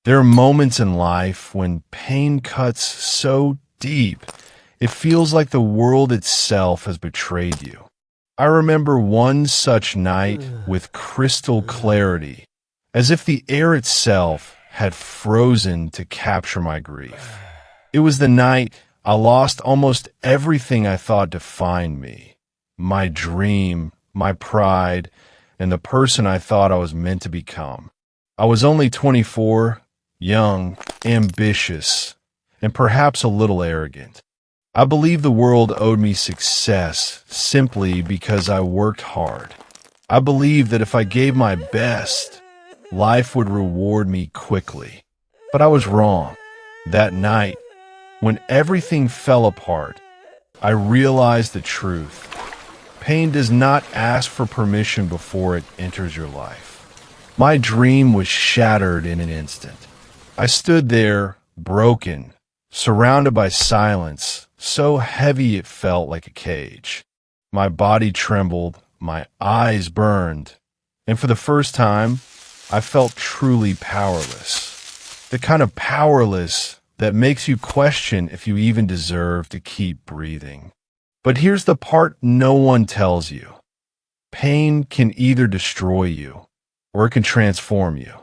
There are moments in life when pain cuts so deep, it feels like the world itself has betrayed you. I remember one such night with crystal clarity, as if the air itself had frozen to capture my grief. It was the night I lost almost everything I thought defined me: my dream, my pride, and the person I thought I was meant to become. I was only 24, young, ambitious, and perhaps a little arrogant. I believed the world owed me success simply because I worked hard. I believed that if I gave my best, life would reward me quickly. But I was wrong. That night, when everything fell apart, I realized the truth. Pain does not ask for permission before it enters your life. My dream was shattered in an instant. I stood there, broken, surrounded by silence, so heavy it felt like a cage. My body trembled, my eyes burned, and for the first time, I felt truly powerless. The kind of powerless that makes you question if you even deserve to keep breathing. But here's the part no one tells you. Pain can either destroy you, or it can transform you.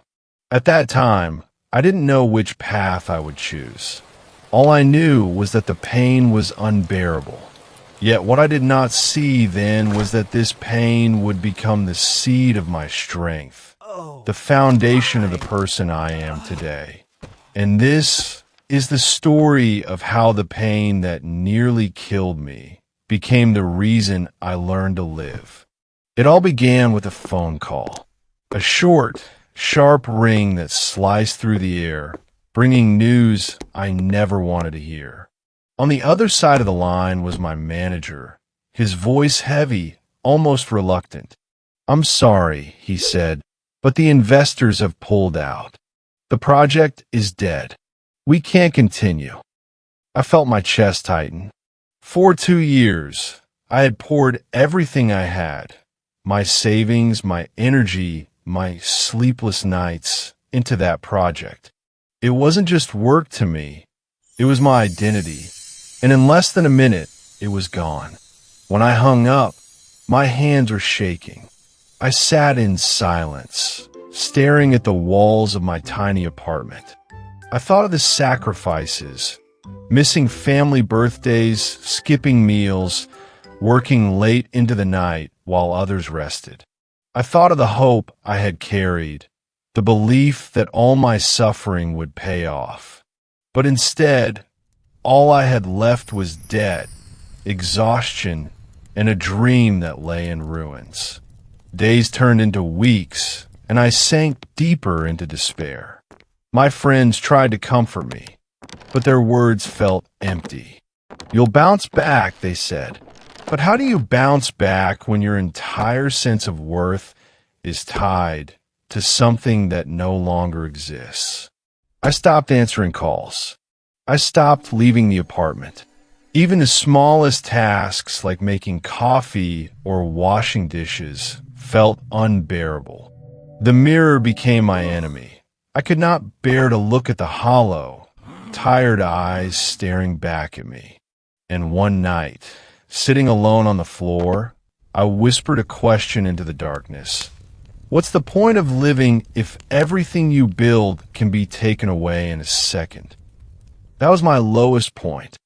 At that time, I didn't know which path I would choose. All I knew was that the pain was unbearable. Yet what I did not see then was that this pain would become the seed of my strength, the foundation of the person I am today. And this is the story of how the pain that nearly killed me became the reason I learned to live. It all began with a phone call, a short, sharp ring that sliced through the air, bringing news I never wanted to hear. On the other side of the line was my manager, his voice heavy, almost reluctant. "I'm sorry," he said, "but the investors have pulled out. The project is dead. We can't continue." I felt my chest tighten. For 2 years, I had poured everything I had, my savings, my energy, my sleepless nights, into that project. It wasn't just work to me, it was my identity, and in less than a minute, it was gone. When I hung up, my hands were shaking. I sat in silence, staring at the walls of my tiny apartment. I thought of the sacrifices, missing family birthdays, skipping meals, working late into the night while others rested. I thought of the hope I had carried, the belief that all my suffering would pay off. But instead, all I had left was debt, exhaustion, and a dream that lay in ruins. Days turned into weeks, and I sank deeper into despair. My friends tried to comfort me, but their words felt empty. "You'll bounce back," they said. But how do you bounce back when your entire sense of worth is tied to something that no longer exists? I stopped answering calls. I stopped leaving the apartment. Even the smallest tasks like making coffee or washing dishes felt unbearable. The mirror became my enemy. I could not bear to look at the hollow, tired eyes staring back at me. And one night, sitting alone on the floor, I whispered a question into the darkness. What's the point of living if everything you build can be taken away in a second? That was my lowest point,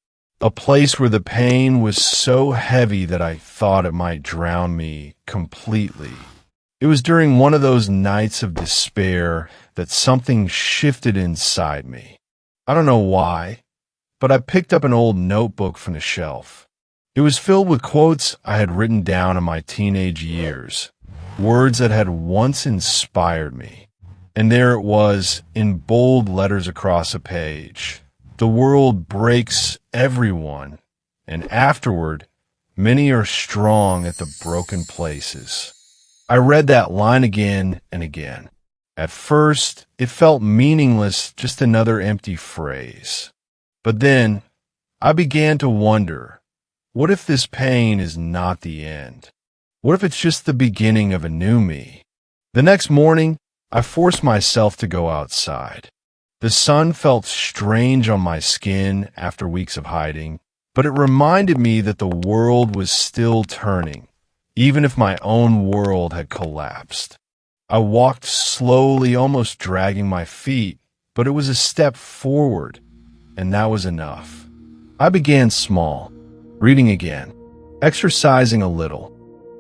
a place where the pain was so heavy that I thought it might drown me completely. It was during one of those nights of despair that something shifted inside me. I don't know why, but I picked up an old notebook from the shelf. It was filled with quotes I had written down in my teenage years, words that had once inspired me. And there it was, in bold letters across a page. The world breaks everyone, and afterward, many are strong at the broken places. I read that line again and again. At first, it felt meaningless, just another empty phrase. But then, I began to wonder, what if this pain is not the end? What if it's just the beginning of a new me? The next morning, I forced myself to go outside. The sun felt strange on my skin after weeks of hiding, but it reminded me that the world was still turning, even if my own world had collapsed. I walked slowly, almost dragging my feet, but it was a step forward, and that was enough. I began small, reading again, exercising a little,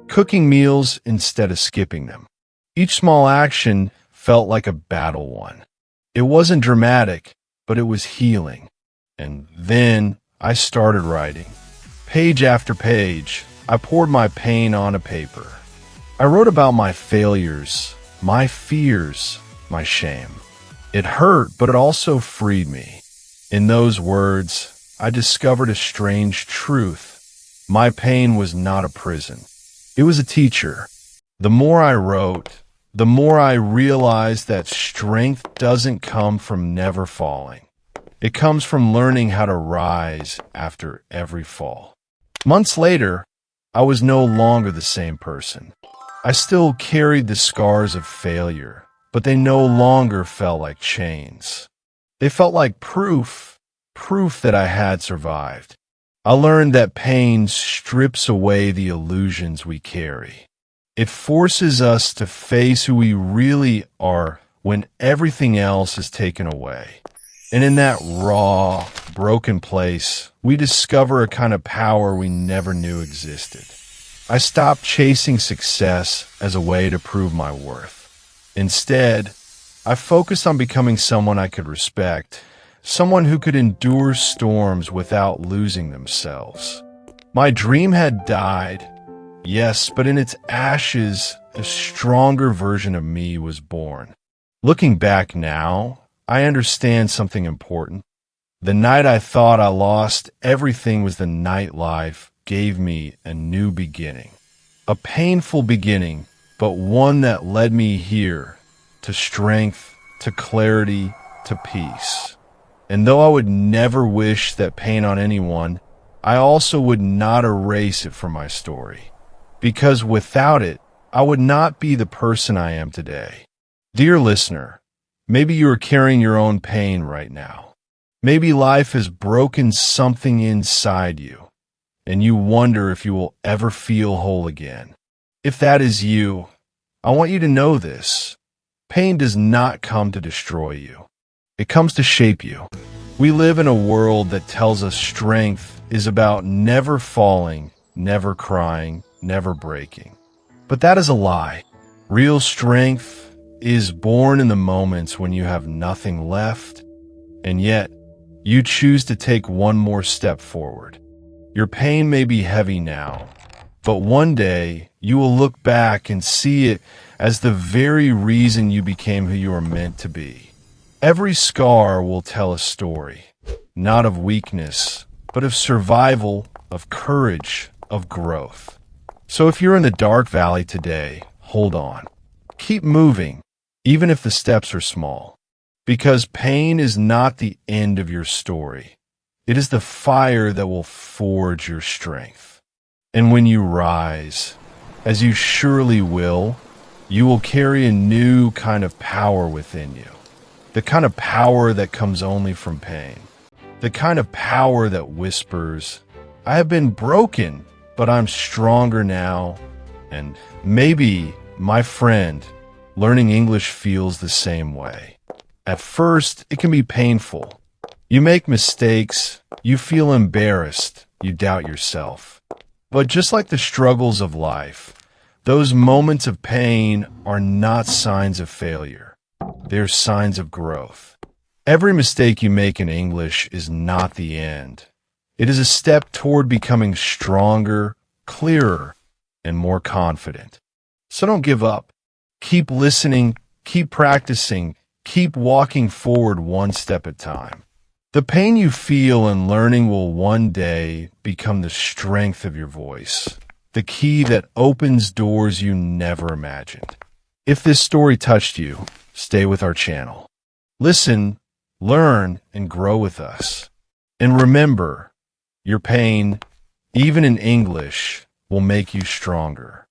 cooking meals instead of skipping them. Each small action felt like a battle won. It wasn't dramatic, but it was healing. And then I started writing. Page after page, I poured my pain onto paper. I wrote about my failures, my fears, my shame. It hurt, but it also freed me. In those words, I discovered a strange truth. My pain was not a prison. It was a teacher. The more I wrote, the more I realized that strength doesn't come from never falling. It comes from learning how to rise after every fall. Months later, I was no longer the same person. I still carried the scars of failure, but they no longer felt like chains. They felt like proof that I had survived. I learned that pain strips away the illusions we carry. It forces us to face who we really are when everything else is taken away. And in that raw, broken place, we discover a kind of power we never knew existed. I stopped chasing success as a way to prove my worth. Instead, I focused on becoming someone I could respect, someone who could endure storms without losing themselves. My dream had died, yes, but in its ashes, a stronger version of me was born. Looking back now, I understand something important. The night I thought I lost everything was the night life gave me a new beginning. A painful beginning, but one that led me here, to strength, to clarity, to peace. And though I would never wish that pain on anyone, I also would not erase it from my story. Because without it, I would not be the person I am today. Dear listener, maybe you are carrying your own pain right now. Maybe life has broken something inside you, and you wonder if you will ever feel whole again. If that is you, I want you to know this. Pain does not come to destroy you. It comes to shape you. We live in a world that tells us strength is about never falling, never crying, never breaking. But that is a lie. Real strength is born in the moments when you have nothing left, and yet you choose to take one more step forward. Your pain may be heavy now, but one day you will look back and see it as the very reason you became who you were meant to be. Every scar will tell a story, not of weakness, but of survival, of courage, of growth. So if you're in the dark valley today, hold on. Keep moving, even if the steps are small. Because pain is not the end of your story. It is the fire that will forge your strength. And when you rise, as you surely will, you will carry a new kind of power within you. The kind of power that comes only from pain. The kind of power that whispers, I have been broken, but I'm stronger now. And maybe, my friend, learning English feels the same way. At first, it can be painful. You make mistakes, you feel embarrassed, you doubt yourself. But just like the struggles of life, those moments of pain are not signs of failure. They're signs of growth. Every mistake you make in English is not the end. It is a step toward becoming stronger, clearer, and more confident. So don't give up. Keep listening, keep practicing, keep walking forward one step at a time. The pain you feel in learning will one day become the strength of your voice, the key that opens doors you never imagined. If this story touched you, stay with our channel. Listen, learn, and grow with us. And remember, your pain, even in English, will make you stronger.